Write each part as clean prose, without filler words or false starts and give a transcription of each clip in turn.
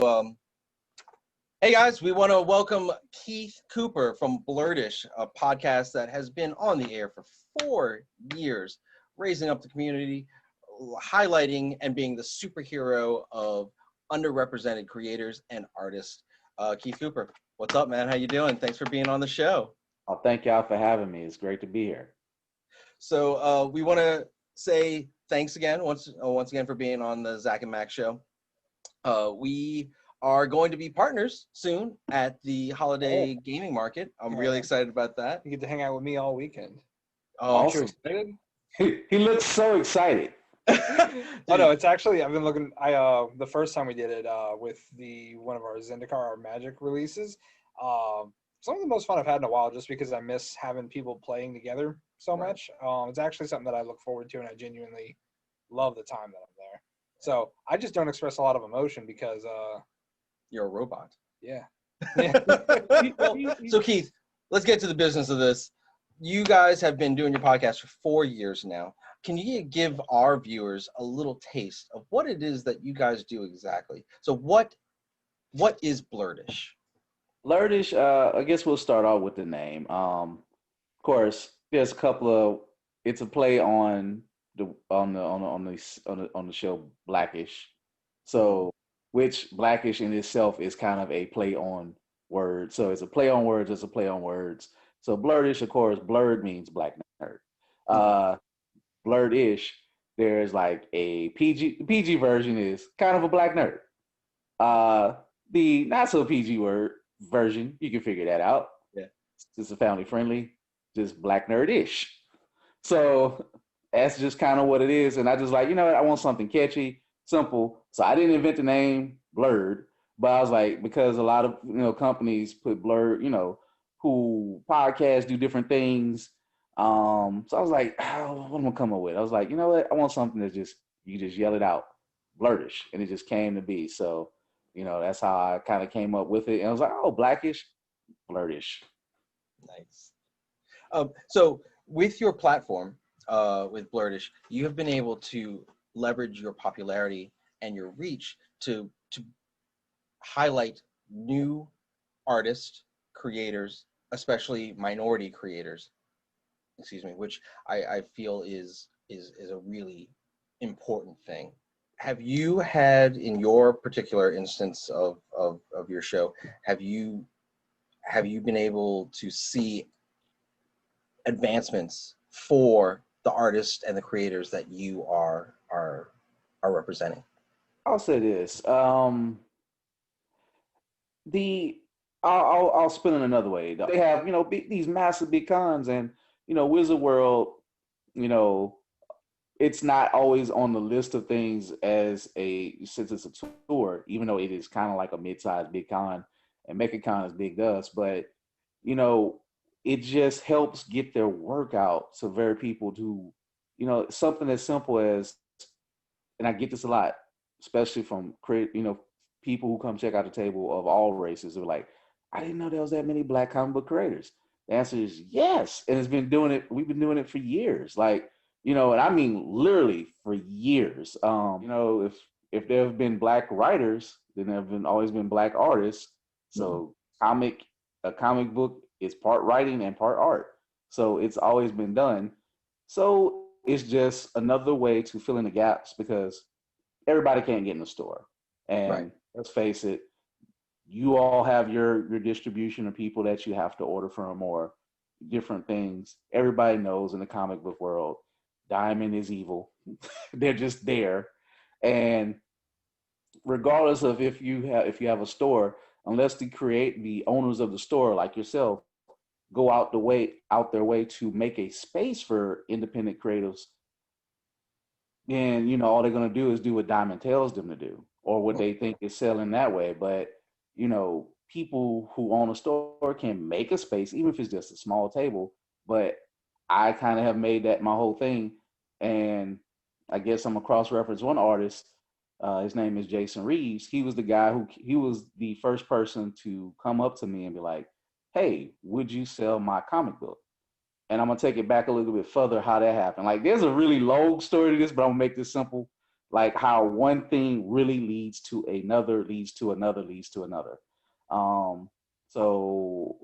Um, hey guys, we want to welcome Keith Cooper from Blerdish, a podcast that has been on the air for 4 years, raising up the community, highlighting and being the superhero of underrepresented creators and artists. Keith Cooper, what's up, man? How you doing? Thanks for being on the show. Oh, thank y'all for having me. It's great to be here. So we want to say thanks again, once again, for being on the Zach and Max show. We are going to be partners soon at the holiday gaming market. I'm really excited about that. You get to hang out with me all weekend. Oh, Aren't you awesome. excited? He looks so excited. Oh no, it's actually I've been looking. The first time we did it with one of our Zendikar, our Magic releases. Some of the most fun I've had in a while, just because I miss having people playing together so much. It's actually something that I look forward to, and I genuinely love the time that I'm there. So I just don't express a lot of emotion because You're a robot. yeah. So Keith, let's get to the business of this. You guys have been doing your podcast for 4 years now. Can you give our viewers a little taste of what it is that you guys do exactly? So what is Blerdish? Blerdish, I guess we'll start off with the name. Of course, there's a couple of. It's a play on the show Blackish. So, which Blackish in itself is kind of a play on words. So it's a play on words. It's a play on words. So Blerdish, of course, blurred means black nerd. Blerdish, there's like a PG version is kind of a black nerd. The not so PG version, you can figure that out. Yeah. It's a family friendly, just black nerd-ish. So that's just kind of what it is. And I just like, I want something catchy, simple. So I didn't invent the name Blurred, but I was like, because a lot of, companies put blurred, who podcasts do different things. So I was like, what am I gonna come up with? I was like, you know what? I want something that you just yell it out, Blerdish, and it just came to be. So, that's how I kind of came up with it. And I was like, oh, Blackish, Blerdish. Nice. So with your platform, with Blerdish, you have been able to leverage your popularity and your reach to highlight new artists, creators, especially minority creators, which I feel is a really important thing. Have you had, in your particular instance of your show, have you been able to see advancements for the artists and the creators that you are representing? I'll say this. I'll spin it another way. They have these massive big cons, and Wizard World, it's not always on the list of things since it's a tour, even though it is kind of like a mid-sized big con, and MechaCon is big to us, but it just helps get their work out to very people to, something as simple as, and I get this a lot, especially from people who come check out the table of all races. They're like, I didn't know there was that many Black comic book creators. The answer is yes, and we've been doing it for years. Like, and I mean literally for years. If there have been Black writers, then there have always been Black artists. So a comic book is part writing and part art. So it's always been done. So it's just another way to fill in the gaps, because everybody can't get in the store. And Let's face it, you all have your distribution of people that you have to order from or different things. Everybody knows in the comic book world, Diamond is evil. They're just there. And regardless of if you have a store, unless the owners of the store, like yourself, go out their way to make a space for independent creatives, then all they're going to do is do what Diamond tells them to do, or what they think is selling that way. But people who own a store can make a space, even if it's just a small table. But I kind of have made that my whole thing, and I guess I'm gonna cross-reference one artist. His name is Jason Reeves. He was the first person to come up to me and be like, hey, would you sell my comic book? And I'm gonna take it back a little bit further how that happened. Like, there's a really long story to this, but I'm gonna make this simple. like how one thing really leads to another, leads to another, leads to another. Um, so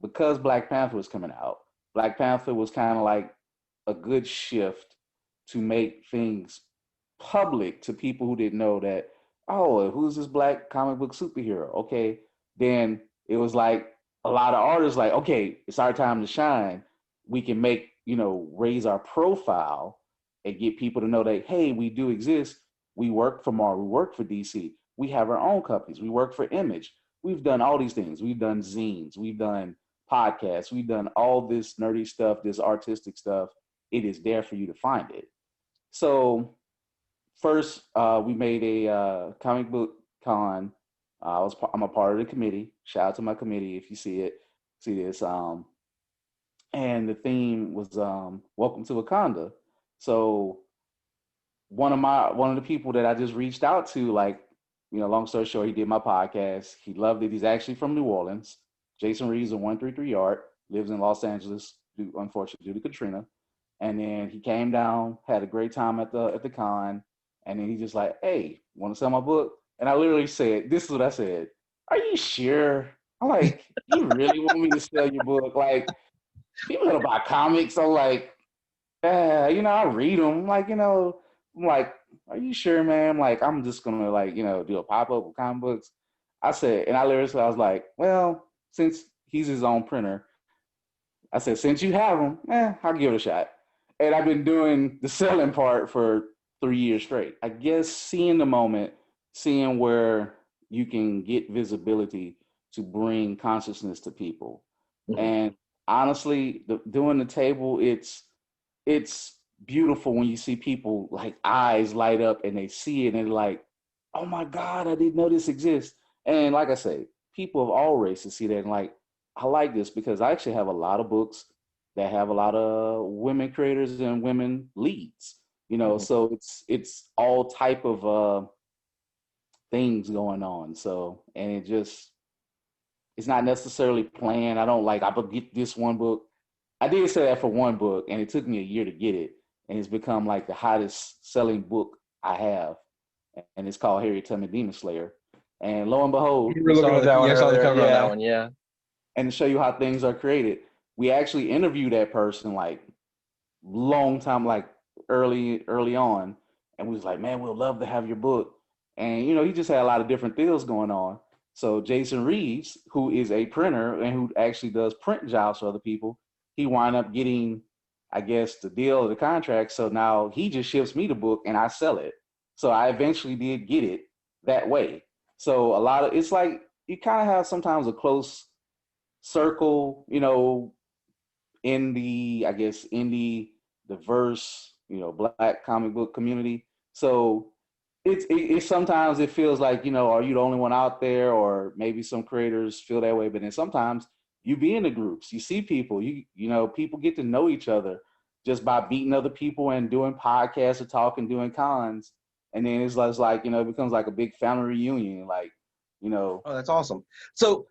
because Black Panther was coming out, Black Panther was kind of like a good shift to make things public to people who didn't know that, oh, who's this black comic book superhero? Okay, then it was like a lot of artists like, okay, it's our time to shine. We can make, raise our profile and get people to know that, hey, we do exist. We work for Marvel, we work for DC. We have our own companies. We work for Image. We've done all these things. We've done zines. We've done podcasts. We've done all this nerdy stuff, this artistic stuff. It is there for you to find it. So first, we made a comic book con. I'm a part of the committee. Shout out to my committee if you see this. And the theme was Welcome to Wakanda. So one of the people that I just reached out to, like, long story short, he did my podcast. He loved it. He's actually from New Orleans. Jason Reeves of 133 Yard, lives in Los Angeles, unfortunately due to Katrina. And then he came down, had a great time at the con, and then he just like, hey, want to sell my book? And I literally said, this is what I said. Are you sure? I'm like, you really want me to sell your book? Like, people don't buy comics. I'm like, I read them. I'm like, are you sure, man? I'm like, I'm just gonna do a pop-up with comic books. I said, and I was like, well, since he's his own printer, I said, since you have them, I'll give it a shot. And I've been doing the selling part for 3 years straight. I guess seeing the moment, seeing where you can get visibility to bring consciousness to people. Mm-hmm. And honestly, doing the table, it's beautiful when you see people like eyes light up and they see it and they're like, oh my God, I didn't know this exists. And like I say, people of all races see that and like, I like this because I actually have a lot of books that have a lot of women creators and women leads, mm-hmm. So it's all type of things going on. So, and it's not necessarily planned. I will get this one book. I did say that for one book and it took me a year to get it. And it's become like the hottest selling book I have. And it's called Harriet Tubman Demon Slayer. And lo and behold, you were looking at that one. I saw the cover on that one, yeah. And to show you how things are created, we actually interviewed that person like long time, like early on. And we was like, man, we'd love to have your book. And, he just had a lot of different deals going on. So Jason Reeves, who is a printer and who actually does print jobs for other people, he wound up getting, I guess, the deal or the contract. So now he just ships me the book and I sell it. So I eventually did get it that way. So it's like you kind of have sometimes a close circle, in the, I guess, indie, diverse, Black comic book community. So it sometimes it feels like, are you the only one out there? Or maybe some creators feel that way. But then sometimes you be in the groups, you see people, people get to know each other just by beating other people and doing podcasts or talking, doing cons. And then it's like, it becomes like a big family reunion. Like, Oh, that's awesome. So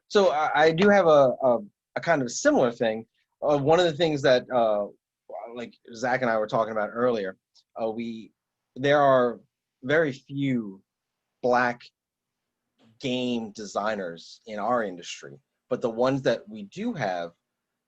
I do have a kind of similar thing. One of the things that like Zach and I were talking about earlier, there are very few Black game designers in our industry, but the ones that we do have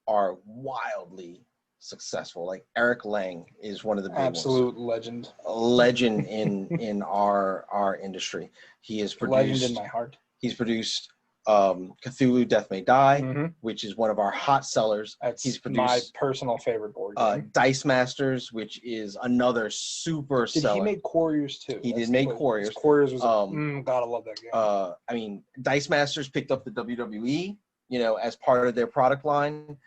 are wildly successful. Like Eric Lang is one of the big absolute ones. Legend. A legend in our industry. He is produced. Legend in my heart. He's produced Cthulhu Death May Die, mm-hmm. which is one of our hot sellers. He's produced my personal favorite board game. Dice Masters, which is another super seller. Did he make Couriers too? He did make Couriers. Couriers was God, I love that game. I mean, Dice Masters picked up the WWE, as part of their product line.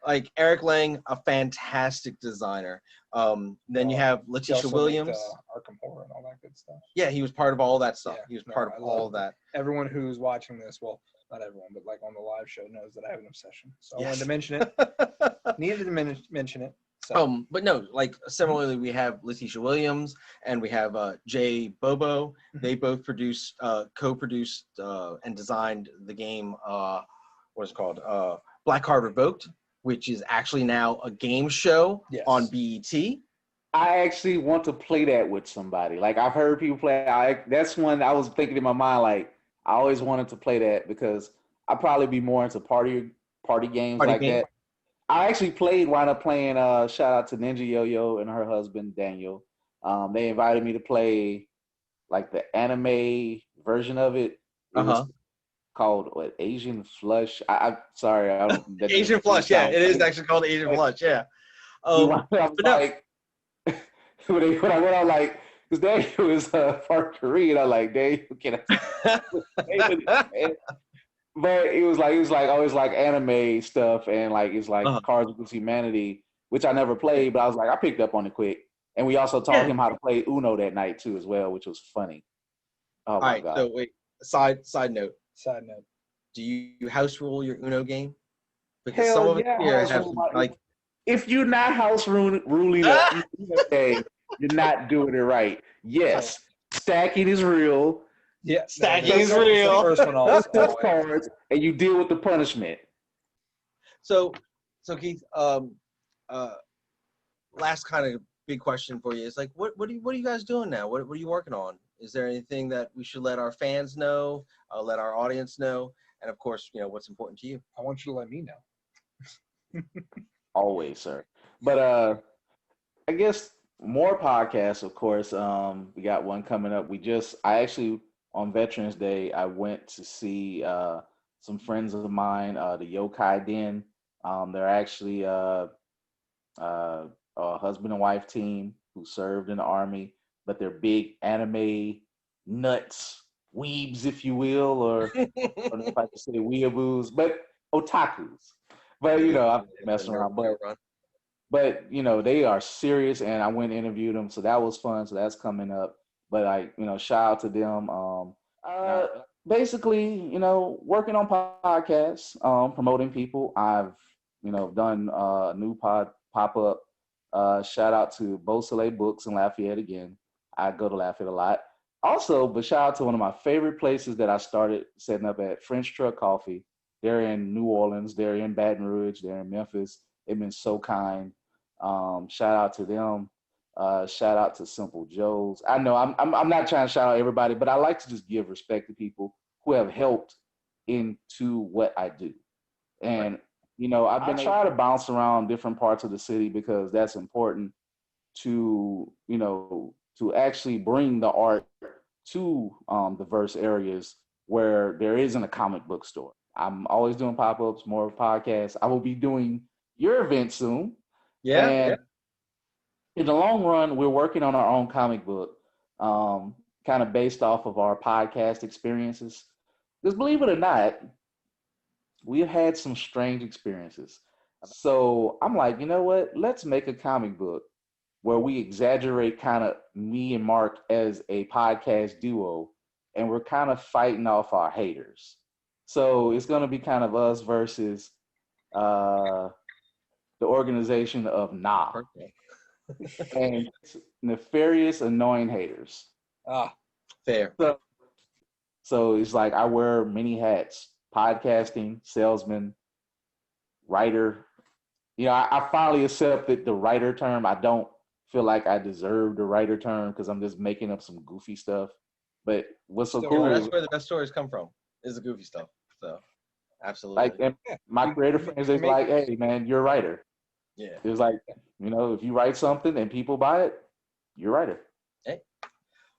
Like Eric Lang, a fantastic designer. Then you have Letitia Williams. Arkham Horror and all that good stuff. Yeah, he was part of all that stuff. Yeah, he was part of all of that. Everyone who's watching this, well, not everyone, but like on the live show knows that I have an obsession. So yes. I wanted to mention it. Needed to mention it. So. But no, like similarly, we have Letitia Williams and we have Jay Bobo. They both co-produced and designed the game. What is it called? Black Card Revoked, which is actually now a game show on BET. I actually want to play that with somebody. Like I've heard people play. That's one I was thinking in my mind. Like I always wanted to play that because I'd probably be more into party games Party like game. that. I actually wound up playing. Shout out to Ninja Yo Yo and her husband Daniel. They invited me to play like the anime version of it. It was Uh-huh. called what, Asian Flush. I sorry, I don't. That Asian doesn't flush. Yeah, sound it is right. actually called Asian flush. Yeah. We wound up But no. like when I went out, like, because Daniel is part Korean, I'm like, Daniel, can I? But it was like always like anime stuff and like it's like Uh-huh. Cards Against Humanity, which I never played, but I was like, I picked up on it quick. And we also taught Yeah. him how to play Uno that night too as well, which was funny. Oh All my right. god. So wait. Side note. Side note. Do you house rule your Uno game? Because some Hell of us yeah, here house have rule. like. If you're not ruling a Uno game, you're not doing it right. Yes, stacking is real. Yeah, Stacking that's is the real. first one also. Just cards, and you deal with the punishment. So Keith, last kind of big question for you is like, what are you guys doing now? What are you working on? Is there anything that we should let our fans know, let our audience know, and of course, what's important to you? I want you to let me know. Always, sir. But I guess more podcasts, of course. We got one coming up. I actually on Veterans Day, I went to see some friends of mine, the Yokai Den. They're actually a husband and wife team who served in the army, but they're big anime nuts, weebs, if you will, or I don't know if I can say weeaboos, but otakus. But I'm messing around. But they are serious, and I went and interviewed them, so that was fun. So that's coming up. But shout out to them. Basically, working on podcasts, promoting people. I've done a new pop up. Shout out to Beausoleil Books in Lafayette again. I go to Lafayette a lot. Also, but shout out to one of my favorite places that I started setting up at, French Truck Coffee. They're in New Orleans. They're in Baton Rouge. They're in Memphis. They've been so kind. Shout out to them. Shout out to Simple Joe's. I know I'm not trying to shout out everybody, but I like to just give respect to people who have helped into what I do. And I've been trying to bounce around different parts of the city because that's important to to actually bring the art to diverse areas where there isn't a comic book store. I'm always doing pop-ups, more podcasts. I will be doing your event soon. Yeah. And in the long run, we're working on our own comic book, kind of based off of our podcast experiences. Because believe it or not, we've had some strange experiences. So I'm like, you know what? Let's make a comic book where we exaggerate kind of me and Mark as a podcast duo, and we're kind of fighting off our haters. So it's going to be kind of us versus the organization of Nah. Perfect. And nefarious, annoying haters. Fair. So it's like I wear many hats: podcasting, salesman, writer. I finally accepted the writer term. I don't feel like I deserve the writer term because I'm just making up some goofy stuff. But what's so cool That's is where the best stories come from, is the goofy stuff. So absolutely. like my creative friends is like, hey man, you're a writer. Yeah. It's like, if you write something and people buy it, you're a writer. Hey.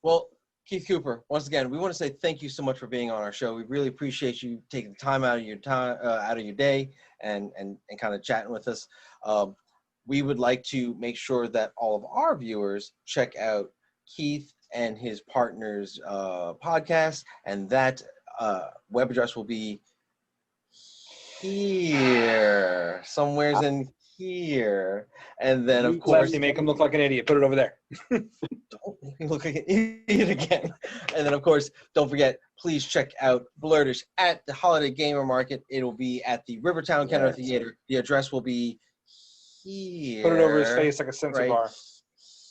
Well, Keith Cooper, once again, we want to say thank you so much for being on our show. We really appreciate you taking the time out of your day and kind of chatting with us. We would like to make sure that all of our viewers check out Keith and his partner's podcast, and that web address will be here, somewhere's in here. And then, of course, Lefty, make him look like an idiot. Put it over there. Don't make me look like an idiot again. And then, of course, don't forget, please check out Blerdish at the Holiday Gamer Market. It'll be at the Rivertown Kenner Theater. The address will be here. Put it over his face like a Sensi bar.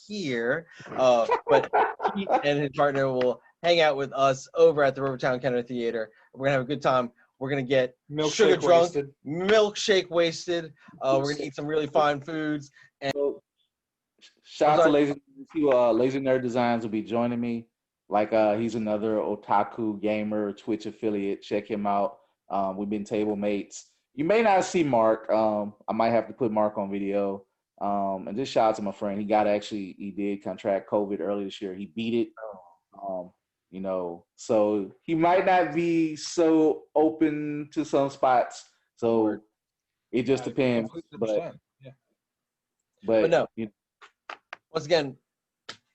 Here. But Keith and his partner will hang out with us over at the Rivertown Kenner Theater. We're going to have a good time. We're going to get sugar drunk, milkshake wasted. We're going to eat some really fine foods. And Shout out to Lazy Nerd Designs will be joining me. Like he's another otaku gamer Twitch affiliate. Check him out. We've been table mates. You may not see Mark. I might have to put Mark on video. And just shout out to my friend. He did contract COVID early this year. He beat it. You know, so he might not be so open to some spots. So it just depends. But no. You know, Once again,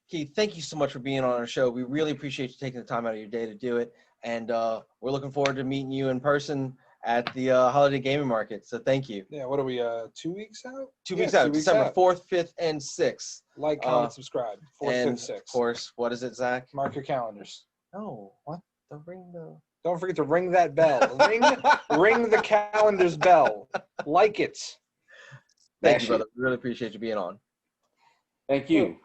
Keith, thank you so much for being on our show. We really appreciate you taking the time out of your day to do it. And we're looking forward to meeting you in person at the Holiday Gaming Market. So thank you. Yeah, what are we, 2 weeks out? 2 weeks out, December 4th, 5th, and 6th. Like, comment, subscribe. 4th, and 5th, 6th. Of course, what is it, Zach? Mark your calendars. Oh, what? The Don't forget to ring that bell. ring the calendar's bell. Like it. Thank you, brother. We really appreciate you being on. Thank you.